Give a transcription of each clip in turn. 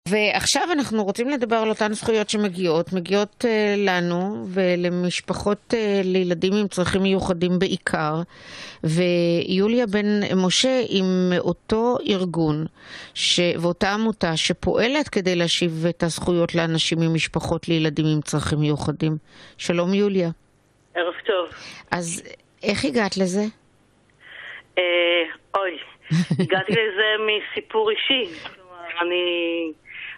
ועכשיו אנחנו רוצים לדבר על אותן זכויות מגיעות לנו ולמשפחות לילדים עם צרכים מיוחדים בעיקר. ויוליה בן משה עם אותו ארגון ואותה עמותה שפועלת כדי להשיב את הזכויות לאנשים עם משפחות לילדים עם צרכים מיוחדים. שלום יוליה. ערב טוב. אז איך הגעת לזה? הגעתי לזה מסיפור אישי.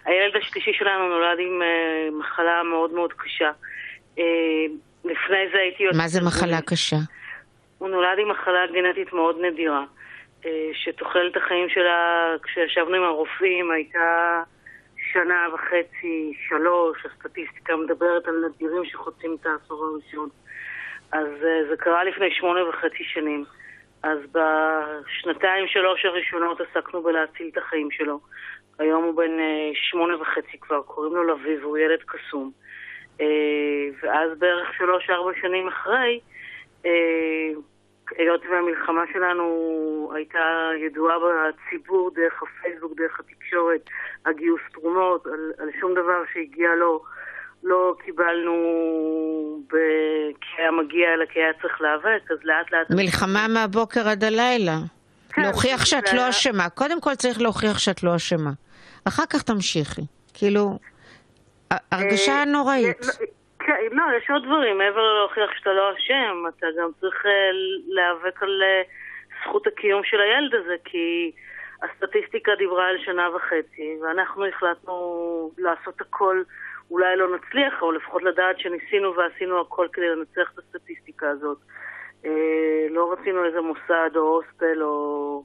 הילד השלישי שלנו נולד עם מחלה מאוד מאוד קשה. לפני זה הייתי... מה זה מחלה קשה? הוא נולד עם מחלה גנטית מאוד נדירה, שתוחלת החיים שלה, כשישבנו עם הרופאים, הייתה 1.5 שנה, 3, הסטטיסטיקה מדברת על נדירים שחוצים את העשור הראשון. אז זה קרה לפני 8.5 שנים. אז ב2-3 הראשונות עסקנו בלהציל את החיים שלו. היום הוא בן 8.5 כבר, קוראים לו לוי, והוא ילד קסום. ואז בערך 3-4 שנים אחרי, היות והמלחמה שלנו הייתה ידועה בציבור דרך הפייסבוק, דרך התקשורת, הגיוס תרומות, על שום דבר שהגיע לו, לא קיבלנו כי היה מגיע אלא כי היה צריך להיאבק, אז לאט לאט... מלחמה מהבוקר עד הלילה. כן, להוכיח שאת לא אשמה. קודם כל צריך להוכיח שאת לא אשמה. אחר כך תמשיכי. כאילו, הרגשה נוראית. לא, יש עוד דברים. מעבר להוכיח שאתה לא אשם, אתה גם צריך להיאבק על זכות הקיום של הילד הזה, כי הסטטיסטיקה דיברה על 1.5 שנה, ואנחנו החלטנו לעשות הכל, אולי לא נצליח, או לפחות לדעת שניסינו ועשינו הכל כדי לנצח את הסטטיסטיקה הזאת. לא רצינו איזה מוסד או הוסטל או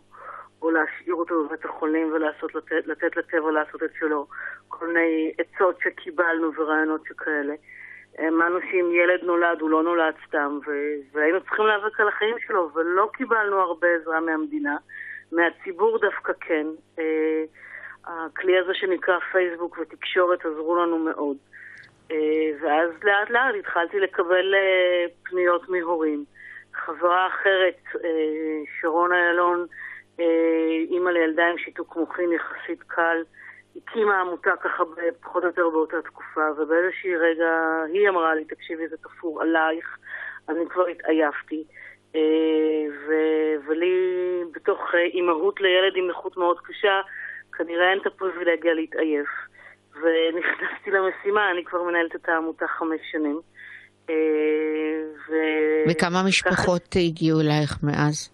להשאיר אותו בבית החולים ולתת לטבע לעשות את שלו. כל מיני עצות שקיבלנו ורעיונות שכאלה. האמנו שאם ילד נולד הוא לא נולד סתם, והיינו צריכים להיאבק על החיים שלו, ולא קיבלנו הרבה עזרה מהמדינה. מהציבור דווקא כן. הכלי הזה שנקרא פייסבוק ותקשורת עזרו לנו מאוד. ואז לאט לאט התחלתי לקבל פניות מהורים. חברה אחרת, שרון איילון, אימא לילדה עם שיתוק מוחין יחסית קל, הקימה עמותה ככה פחות או יותר באותה תקופה, ובאיזושהי רגע היא אמרה לי, תקשיבי, זה תפור עלייך, אני כבר התעייפתי, ולי בתוך אימהות לילד עם נכות מאוד קשה, כנראה אין את הפריבילגיה להתעייף, ונכנסתי למשימה, אני כבר מנהלת את העמותה 5 שנים. וכמה משפחות הגיעו אלייך מאז?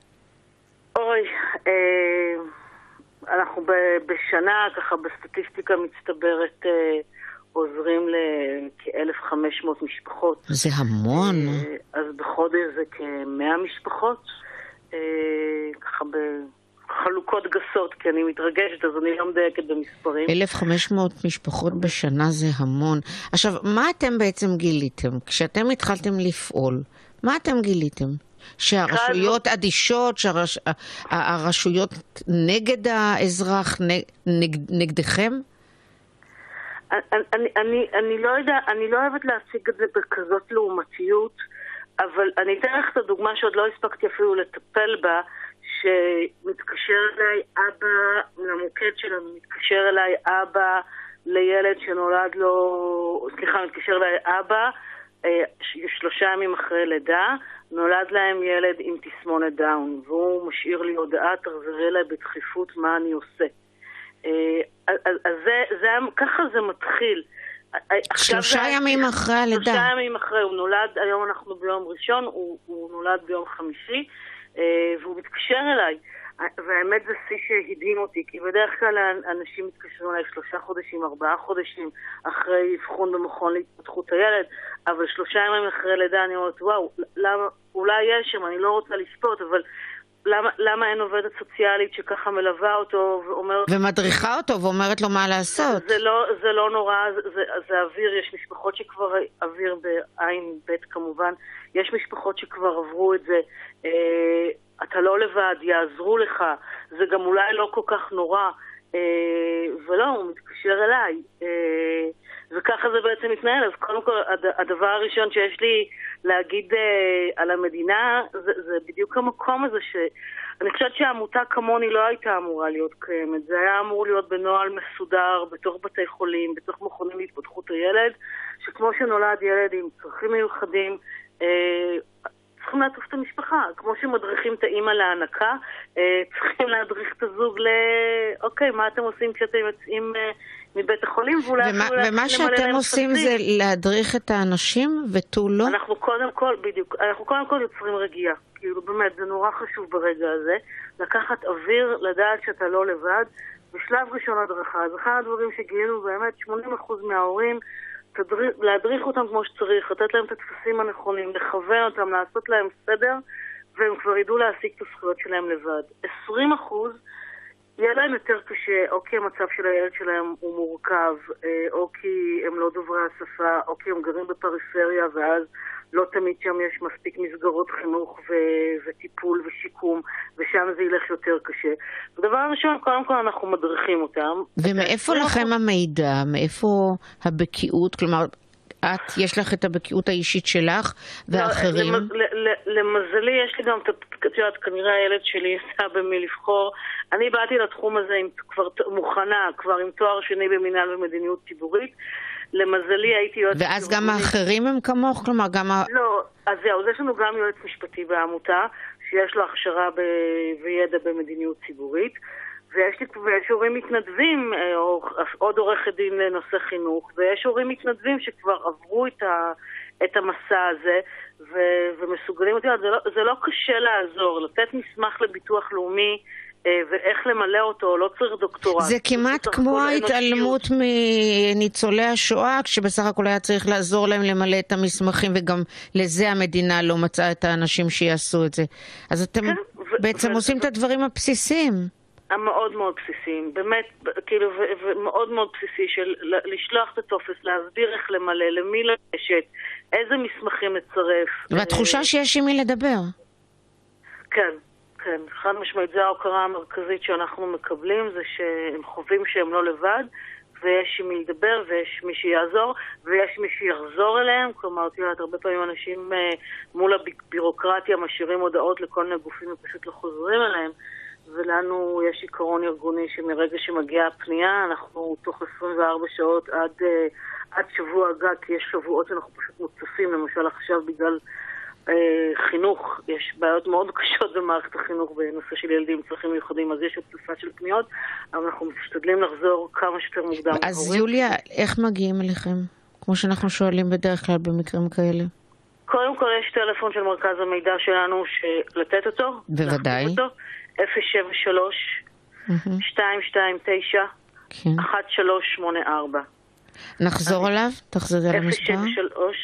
אנחנו בשנה, ככה בסטטיסטיקה מצטברת, עוזרים לכ-1,500 משפחות. זה המון. אז בחודש זה כ-100 משפחות, ככה בחלוקות גסות, כי אני מתרגשת, אז אני לא מדייקת במספרים. 1,500 משפחות בשנה זה המון. עכשיו, מה אתם בעצם גיליתם? כשאתם התחלתם לפעול, מה אתם גיליתם? שהרשויות אדישות, שהרשויות נגד האזרח, נגדכם? אני לא יודע, אני לא אוהבת להציג את זה בכזאת לעומתיות, אבל אני אתן לך את הדוגמה שעוד לא הספקתי אפילו לטפל בה, שמתקשר אליי אבא, למוקד שלנו מתקשר אליי אבא לילד שנולד לו, מתקשר אליי אבא, 3 ימים אחרי לידה, נולד להם ילד עם תסמונת דאון, והוא משאיר לי הודעה, תחזרי אליי בדחיפות מה אני עושה. אז ככה זה מתחיל. 3 ימים אחרי הלידה. 3 ימים אחרי, הוא נולד, היום אנחנו ביום ראשון, הוא נולד ביום חמישי, והוא מתקשר אליי. והאמת זה שיא שהדהים אותי, כי בדרך כלל אנשים מתקשרים אליי 3 חודשים, 4 חודשים אחרי אבחון במכון להתפתחות הילד, אבל 3 ימים אחרי לידה אני אומרת, וואו, אולי יש שם, אני לא רוצה לספות, אבל למה אין עובדת סוציאלית שככה מלווה אותו ואומרת... ומדריכה אותו ואומרת לו מה לעשות? זה לא נורא, זה אוויר, יש משפחות שכבר, אוויר בעין בית כמובן, יש משפחות שכבר עברו את זה, אתה לא לבד, יעזרו לך, זה גם אולי לא כל כך נורא, ולא, הוא מתקשר אליי, וככה זה בעצם מתנהל. אז קודם כל, הדבר הראשון שיש לי להגיד על המדינה, זה בדיוק המקום הזה אני חושבת שהעמותה כמוני לא הייתה אמורה להיות קיימת. זה היה אמור להיות בנוהל מסודר, בתוך בתי חולים, בתוך מכונים להתפתחות הילד, שכמו שנולד ילד עם צרכים מיוחדים, צריכים לעטוף את המשפחה. כמו שמדריכים את האמא להנקה, צריכים להדריך את הזוג אוקיי, מה אתם עושים כשאתם יוצאים מבית החולים? ומה שאתם עושים זה להדריך את האנשים ותו לא? אנחנו קודם כל יוצרים רגיעה. כאילו באמת, זה נורא חשוב ברגע הזה. לקחת אוויר, לדעת שאתה לא לבד. בשלב ראשון הדרכה. אז אחד הדברים שגילינו באמת, 80% מההורים, להדריך אותם כמו שצריך, לתת להם את התפסים הנכונים, לכוון אותם, לעשות להם סדר, והם כבר ידעו להשיג את הזכויות שלהם לבד. 20% יהיה להם יותר קשה, או כי המצב של הילד שלהם הוא מורכב, או כי הם לא דוברי השפה, או כי הם גרים בפריפריה, ואז לא תמיד שם יש מספיק מסגרות חינוך וטיפול ושיקום, ושם זה ילך יותר קשה. הדבר הראשון, קודם כל אנחנו מדריכים אותם. ומאיפה לכם המידע? מאיפה הבקיאות? כלומר, יש לך את הבקיאות האישית שלך ואחרים? למזלי, יש לי גם את כנראה הילד שלי יצא במי לבחור. אני באתי לתחום הזה כבר מוכנה, כבר עם תואר שני במנהל ומדיניות ציבורית. למזלי הייתי יועץ... ואז גם האחרים הם כמוך? כלומר גם... לא, אז זהו, יש לנו גם יועץ משפטי בעמותה, שיש לו הכשרה וידע במדיניות ציבורית, ויש הורים מתנדבים, או עוד עורכת דין לנושא חינוך, ויש הורים מתנדבים שכבר עברו את המסע הזה, ומסוגלים אותי, זה לא קשה לעזור, לתת מסמך לביטוח לאומי, ואיך למלא אותו, לא צריך דוקטורט. זה כמעט כמו ההתעלמות מניצולי השואה, כשבסך הכל היה צריך לעזור להם למלא את המסמכים, וגם לזה המדינה לא מצאה את האנשים שיעשו את זה. אז אתם בעצם עושים את הדברים הבסיסיים. המאוד מאוד בסיסיים, באמת, כאילו, ומאוד מאוד בסיסי של לשלוח את הטופס, להסביר איך למלא, למי לגשת, איזה מסמכים לצרף. והתחושה שיש עם מי לדבר. כן. כן, חד משמעית, זו ההוקרה המרכזית שאנחנו מקבלים, זה שהם חווים שהם לא לבד, ויש עם מי לדבר, ויש מי שיעזור, ויש מי שיחזור אליהם. כלומר, תראה, הרבה פעמים אנשים מול הבירוקרטיה משאירים הודעות לכל מיני גופים ופשוט לא חוזרים אליהם, ולנו יש עיקרון ארגוני שמרגע שמגיעה הפנייה, אנחנו תוך 24 שעות עד שבוע הגג, כי יש שבועות שאנחנו פשוט מוצפים, למשל עכשיו בגלל חינוך, יש בעיות מאוד קשות במערכת החינוך בנושא של ילדים עם צרכים מיוחדים, אז יש הצפה של פניות, אבל אנחנו משתדלים לחזור כמה שיותר מוקדם. אז יוליה, איך מגיעים אליכם? כמו שאנחנו שואלים בדרך כלל במקרים כאלה. קודם כל יש טלפון של מרכז המידע שלנו לתת אותו. בוודאי. 073 229 1384. נחזור עליו? תחזרי על המספר. 073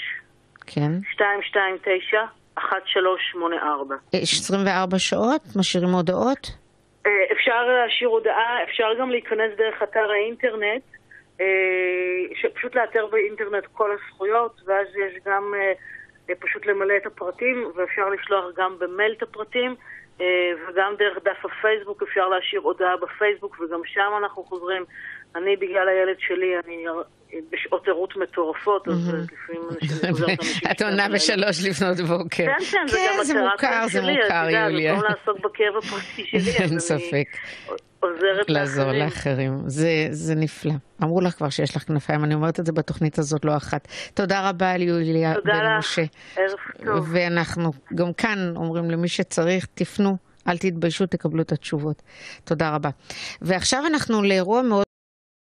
כן. 229 1384. 24 שעות? משאירים הודעות? אפשר להשאיר הודעה, אפשר גם להיכנס דרך אתר האינטרנט, פשוט לאתר באינטרנט כל הזכויות, ואז יש גם פשוט למלא את הפרטים, ואפשר לשלוח גם במייל את הפרטים, וגם דרך דף הפייסבוק אפשר להשאיר הודעה בפייסבוק, וגם שם אנחנו חוזרים. אני בגלל הילד שלי, אני בשעות ערות מטורפות, אז לפעמים אנשים חוזרת אנשים... את עונה ב3 לפנות בוקר. כן, זה מוכר, זה מוכר, יוליה. במקום לעסוק בכאב הפרטי שלי, אין ספק. עוזרת לעזור לאחרים. זה נפלא. אמרו לך כבר שיש לך כנפיים, אני אומרת את זה בתוכנית הזאת לא אחת. תודה רבה ליוליה בן משה. תודה לך, ערב טוב. ואנחנו גם כאן אומרים למי שצריך, תפנו, אל תתביישו, תקבלו את התשובות. תודה רבה. ועכשיו אנחנו לאירוע מאוד